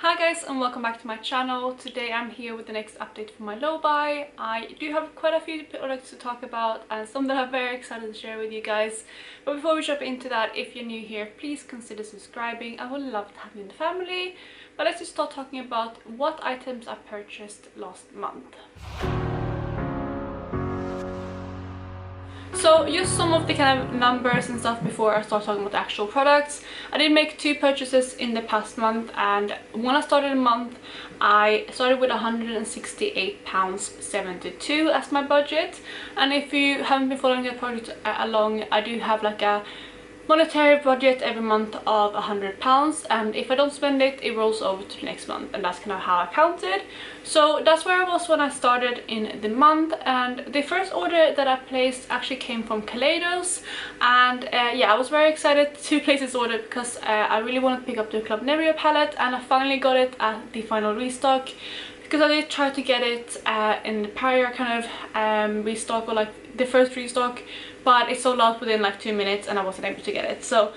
Hi guys, and welcome back to my channel. Today I'm here with the next update for my low buy. I do have quite a few products to talk about and some that I'm very excited to share with you guys. But before we jump into that, if you're new here, please consider subscribing. I would love to have you in the family. But let's just start talking about what items I purchased last month. So just some of the kind of numbers and stuff before I start talking about the actual products. I did make 2 purchases in the past month, and when I started the month I started with £168.72 as my budget. And if you haven't been following the project along, I do have like a monetary budget every month of £100, and if I don't spend it, it rolls over to the next month, and that's kind of how I counted. So that's where I was when I started in the month. And the first order that I placed actually came from Kaleidos, and yeah, I was very excited to place this order because I really wanted to pick up the Club Nebula palette, and I finally got it at the final restock, because I did try to get it in the prior kind of restock, or like the first restock, but it sold out within like 2 minutes and I wasn't able to get it. So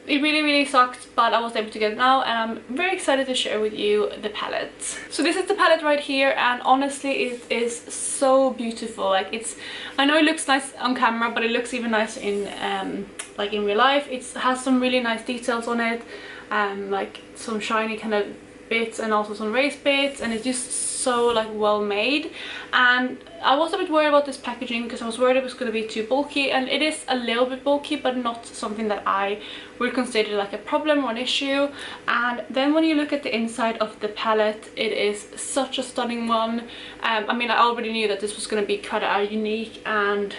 it really sucked, but I was able to get it now, and I'm very excited to share with you the palette. So this is the palette right here, and honestly it is so beautiful. Like, I know it looks nice on camera, but it looks even nice in like in real life. It has some really nice details on it, like some shiny kind of bits and also some raised bits, and it's just so like well made. And I was a bit worried about this packaging because I was worried it was going to be too bulky, and it is a little bit bulky, but not something that I would consider like a problem or an issue. And then when you look at the inside of the palette, it is such a stunning one. I mean, I already knew that this was going to be quite a unique and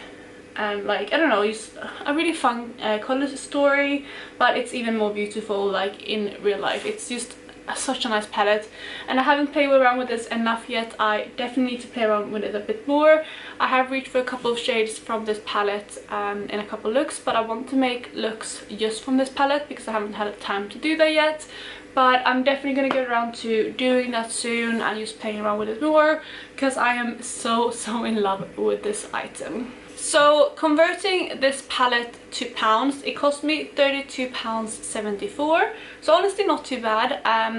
like, I don't know, it's a really fun color story, but it's even more beautiful like in real life. It's just such a nice palette, and I haven't played around with this enough yet. I definitely need to play around with it a bit more. I have reached for a couple of shades from this palette in a couple looks, but I want to make looks just from this palette because I haven't had time to do that yet. But I'm definitely going to get around to doing that soon and just playing around with it more, because I am so in love with this item. So converting this palette to pounds, it cost me £32.74. So honestly not too bad. I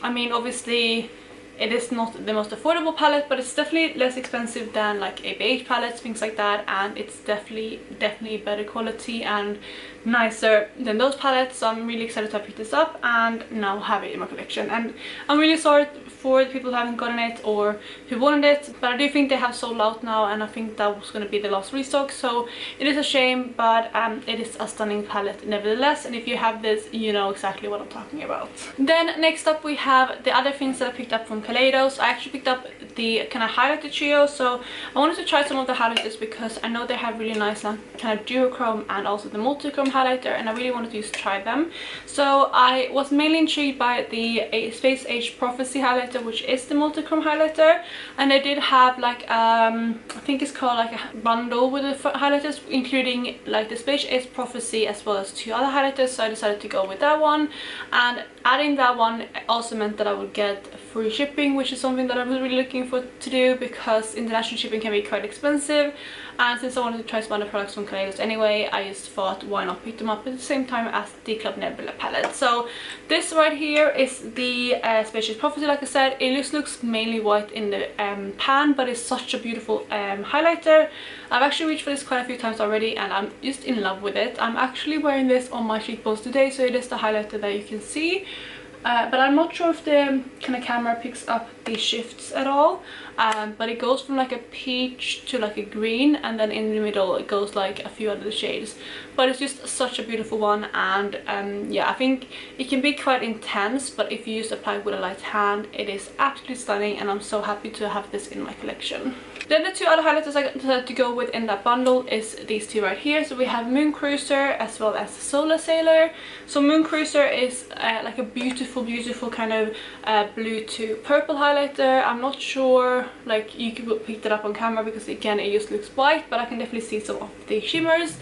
mean, obviously it is not the most affordable palette, but it's definitely less expensive than like ABH palettes, things like that, and it's definitely better quality and nicer than those palettes. So I'm really excited to have picked this up and now have it in my collection. And I'm really sorry for the people who haven't gotten it or who wanted it, but I do think they have sold out now, and I think that was going to be the last restock. So it is a shame, but it is a stunning palette nevertheless, and if you have this, you know exactly what I'm talking about. Then next up we have the other things that I picked up from Kaleidos. I actually picked up the kind of highlighter trio, so I wanted to try some of the highlighters because I know they have really nice kind of duochrome and also the multichrome highlighter, and I really wanted to just try them. So I was mainly intrigued by the Space Age Prophecy highlighter, which is the multichrome highlighter, and they did have like I think it's called like a bundle with the highlighters, including like the Space Age Prophecy as well as 2 other highlighters. So I decided to go with that one, and adding that one also meant that I would get free shipping, which is something that I was really looking for to do, because international shipping can be quite expensive. And since I wanted to try some other products from Kaleidos anyway, I just thought why not pick them up at the same time as the Club Nebula palette. So this right here is the Space Age Prophecy. Like I said, it looks mainly white in the pan, but it's such a beautiful highlighter. I've actually reached for this quite a few times already, and I'm just in love with it. I'm actually wearing this on my cheekbones today, so it is the highlighter that you can see. But I'm not sure if the kind of camera picks up the shifts at all, but it goes from like a peach to like a green, and then in the middle it goes like a few other shades. But it's just such a beautiful one, and yeah, I think it can be quite intense, but if you just apply it with a light hand, it is absolutely stunning, and I'm so happy to have this in my collection. Then the 2 other highlighters I decided to go with in that bundle is these 2 right here. So we have Moon Cruiser as well as Solar Sailor. So Moon Cruiser is like a beautiful kind of blue to purple highlighter. I'm not sure like you could pick that up on camera because again it just looks white, but I can definitely see some of the shimmers.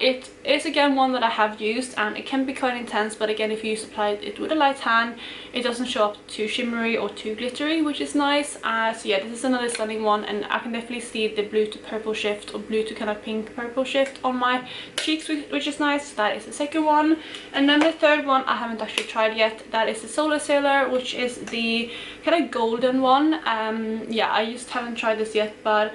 It is again one that I have used, and it can be quite intense, but again, if you apply it with a light hand, it doesn't show up too shimmery or too glittery, which is nice. So yeah, this is another stunning one, and I can definitely see the blue to purple shift, or blue to kind of pink purple shift on my cheeks, which is nice. So that is the second one. And then the third one I haven't actually tried yet. That is the Solar Sailor, which is the kind of golden one. Yeah, I just haven't tried this yet, but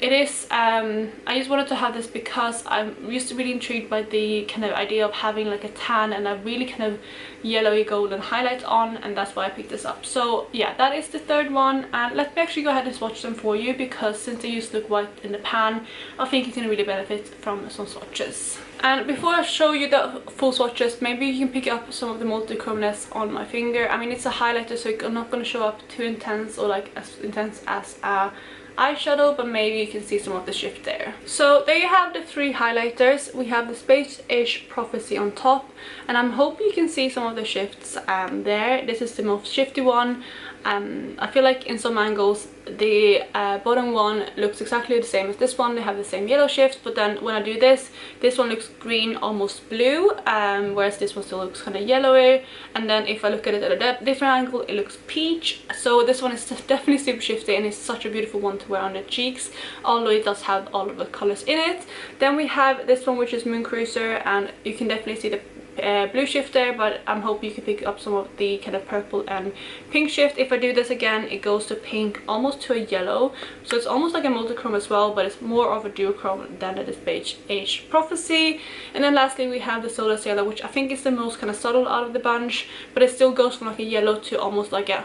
it is I just wanted to have this because I'm used to really intrigued by the kind of idea of having like a tan and a really kind of yellowy golden highlight on, and that's why I picked this up. So yeah, that is the third one, and let me actually go ahead and swatch them for you, because since they used to look white in the pan, I think you can really benefit from some swatches. And before I show you the full swatches, maybe you can pick up some of the multi-chromeness on my finger. I mean, it's a highlighter, so it's not going to show up too intense or like as intense as a eyeshadow, but maybe you can see some of the shift there. So there you have the three highlighters. We have the Space-ish Prophecy on top, and I'm hoping you can see some of the shifts there. This is the most shifty one. I feel like in some angles the bottom one looks exactly the same as this one. They have the same yellow shift, but then when I do this one looks green, almost blue, whereas this one still looks kind of yellowy. And then if I look at it at a different angle, it looks peach. So this one is definitely super shifty, and it's such a beautiful one to wear on the cheeks, although it does have all of the colors in it. Then we have this one, which is Moon Cruiser, and you can definitely see the blue shift there, but I'm hoping you can pick up some of the kind of purple and pink shift. If I do this again, it goes to pink, almost to a yellow, so it's almost like a multi-chrome as well, but it's more of a duochrome than the Space-ish Prophecy. And then lastly we have the Solar Sailor, which I think is the most kind of subtle out of the bunch, but it still goes from like a yellow to almost like a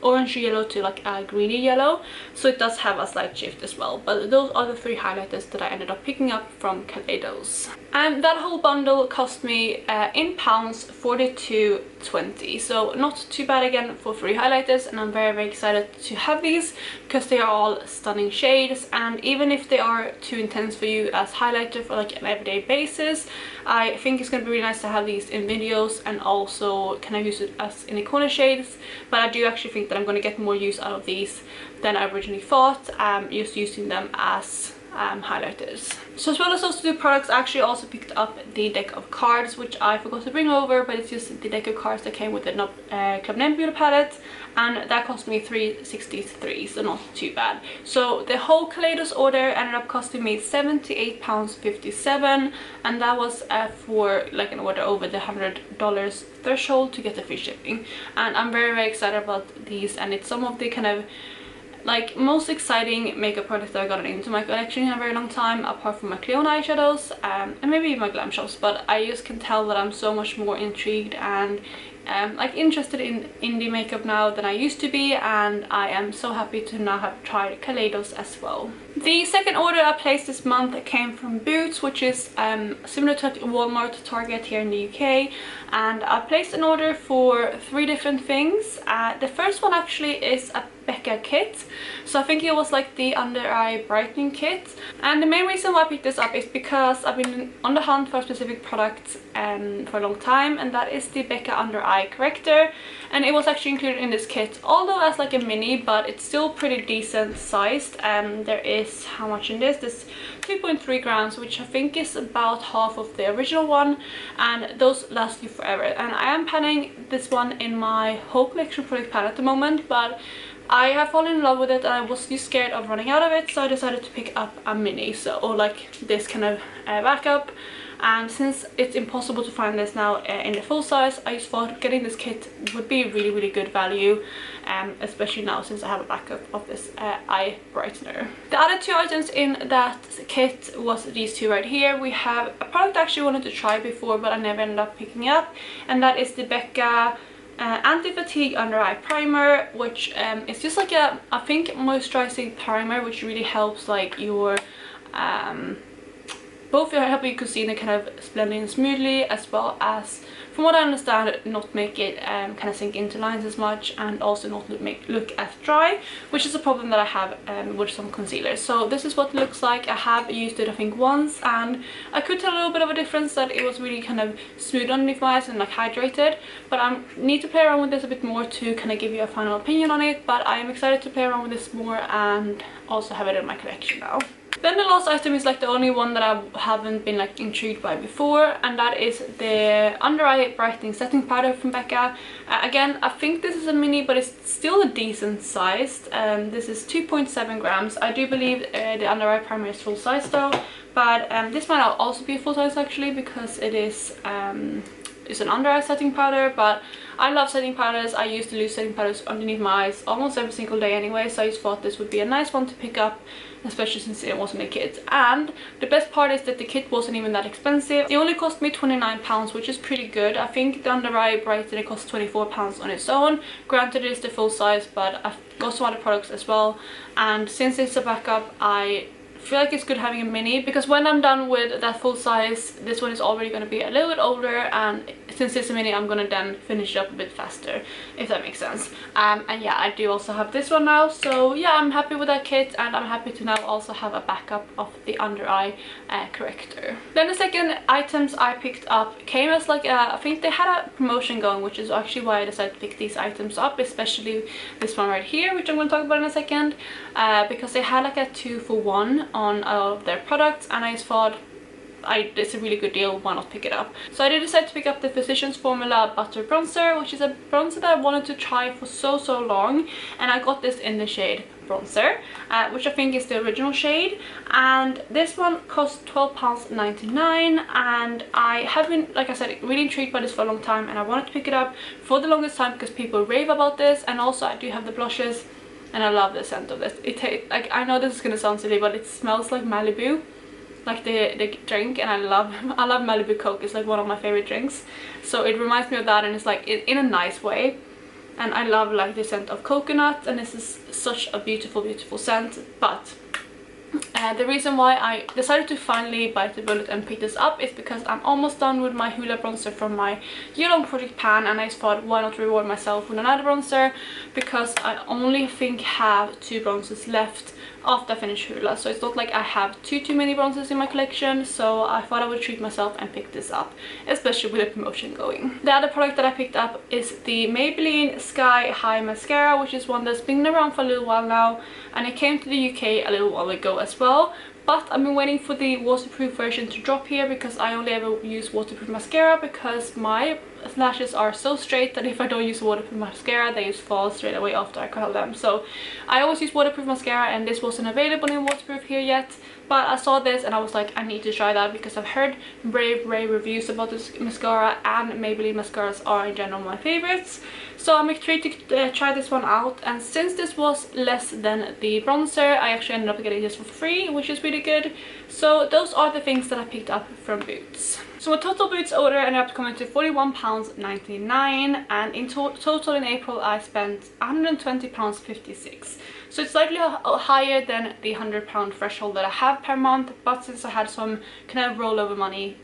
orange yellow to like a greeny yellow, so it does have a slight shift as well. But those are the three highlighters that I ended up picking up from Kaleidos, and that whole bundle cost me in pounds 42.20, so not too bad again for three highlighters. And I'm very excited to have these because they are all stunning shades, and even if they are too intense for you as highlighter for like an everyday basis, I think it's going to be really nice to have these in videos and also kind of use it as in the corner shades. But I do actually think that I'm going to get more use out of these than I originally thought, just using them as highlighters. So as well as those two products, I actually also picked up the deck of cards, which I forgot to bring over, but it's just the deck of cards that came with the Club Nebula palette, and that cost me $3.63, so not too bad. So the whole Kaleidos order ended up costing me £78.57, and that was for like an order over the $100 threshold to get the free shipping. And I'm very excited about these, and it's some of the kind of like most exciting makeup products that I got into my collection in a very long time, apart from my Cleon eyeshadows and maybe my glam shops. But I just can tell that I'm so much more intrigued and like interested in indie makeup now than I used to be, and I am so happy to now have tried Kaleidos as well. The second order I placed this month came from Boots, which is similar to Walmart, Target here in the UK, and I placed an order for three different things. The first one actually is a Becca kit, so I think it was like the under eye brightening kit, and the main reason why I picked this up is because I've been on the hunt for a specific product for a long time, and that is the Becca under eye corrector, and it was actually included in this kit, although as like a mini, but it's still pretty decent sized. There is, how much in this? This 2.3 grams, which I think is about half of the original one, and those last you forever. And I am panning this one in my whole collection product pan at the moment, but I have fallen in love with it and I was just scared of running out of it, so I decided to pick up a mini, or like this kind of backup. And since it's impossible to find this now in the full size, I just thought getting this kit would be really good value, especially now since I have a backup of this eye brightener. The other two items in that kit was these two right here. We have a product I actually wanted to try before but I never ended up picking up, and that is the Becca anti-fatigue under eye primer, which is just like a, I think, moisturizing primer, which really helps like your both helping your concealer kind of blend in smoothly, as well as, from what I understand, not make it kind of sink into lines as much, and also not look as dry, which is a problem that I have with some concealers. So this is what it looks like. I have used it I think once, and I could tell a little bit of a difference, that it was really kind of smooth underneath my eyes and like hydrated, but I need to play around with this a bit more to kind of give you a final opinion on it. But I am excited to play around with this more and also have it in my collection now. Then the last item is like the only one that I haven't been like intrigued by before, and that is the under eye brightening setting powder from Becca. Again, I think this is a mini, but it's still a decent sized. This is 2.7 grams. I do believe the under eye primer is full size though, but this might also be a full size actually, because it is it's an under eye setting powder. But I love setting powders. I used to use setting powders underneath my eyes almost every single day anyway, so I just thought this would be a nice one to pick up, especially since it wasn't a kit. And the best part is that the kit wasn't even that expensive. It only cost me £29, which is pretty good. I think the under eye brightener costs £24 on its own. Granted, it is the full size, but I've got some other products as well, and since it's a backup, I feel like it's good having a mini, because when I'm done with that full size, this one is already going to be a little bit older, and since it's a mini, I'm going to then finish it up a bit faster, if that makes sense. And yeah, I do also have this one now, so yeah, I'm happy with that kit, and I'm happy to now also have a backup of the under eye corrector. Then the second items I picked up came as like I think they had a promotion going, which is actually why I decided to pick these items up, especially this one right here, which I'm going to talk about in a second, because they had like a 2-for-1 on all of their products, and I just thought it's a really good deal, why not pick it up. So I did decide to pick up the Physicians Formula Butter Bronzer, which is a bronzer that I wanted to try for so long, and I got this in the shade Bronzer, which I think is the original shade, and this one cost £12.99, and I have been, like I said, really intrigued by this for a long time, and I wanted to pick it up for the longest time because people rave about this. And also I do have the blushes, and I love the scent of this. It tastes like, I know this is gonna sound silly, but it smells like Malibu, like the drink, and I love Malibu Coke. It's like one of my favorite drinks, so it reminds me of that, and it's like in a nice way. And I love like the scent of coconut, and this is such a beautiful scent. But the reason why I decided to finally bite the bullet and pick this up is because I'm almost done with my Hoola bronzer from my year-long project pan, and I just thought, why not reward myself with another bronzer, because I only think have 2 bronzers left after I finish Hoola. So it's not like I have too many bronzers in my collection, so I thought I would treat myself and pick this up, especially with the promotion going. The other product that I picked up is the Maybelline Sky High Mascara, which is one that's been around for a little while now, and it came to the UK a little while ago as well. But I've been waiting for the waterproof version to drop here, because I only ever use waterproof mascara, because my lashes are so straight that if I don't use waterproof mascara, they just fall straight away after I curl them. So I always use waterproof mascara, and this wasn't available in waterproof here yet. But I saw this and I was like, I need to try that, because I've heard rave reviews about this mascara, and Maybelline mascaras are in general my favorites. So I'm excited to try this one out, and since this was less than the bronzer, I actually ended up getting this for free, which is really good. So those are the things that I picked up from Boots. So my total Boots order ended up coming to £41.99, and in total in April I spent £120.56. So it's slightly higher than the £100 threshold that I have per month, but since I had some kind of rollover money,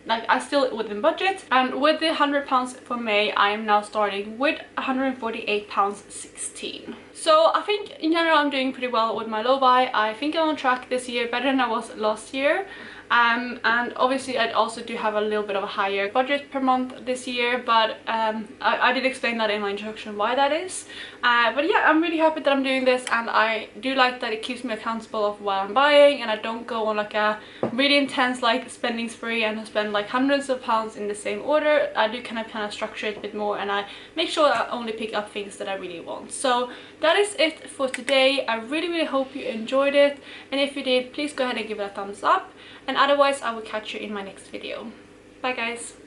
I still within budget. And with the £100 for May, I am now starting with £148.16. So I think in general I'm doing pretty well with my low buy. I think I'm on track this year, better than I was last year. And obviously I also do have a little bit of a higher budget per month this year, but I did explain that in my introduction why that is. But yeah, I'm really happy that I'm doing this, and I do like that it keeps me accountable of what I'm buying, and I don't go on like a really intense like spending spree and spend like hundreds of pounds in the same order. I do kind of structure it a bit more, and I make sure I only pick up things that I really want. So that is it for today. I really hope you enjoyed it, and if you did, please go ahead and give it a thumbs up. And otherwise, I will catch you in my next video. Bye guys!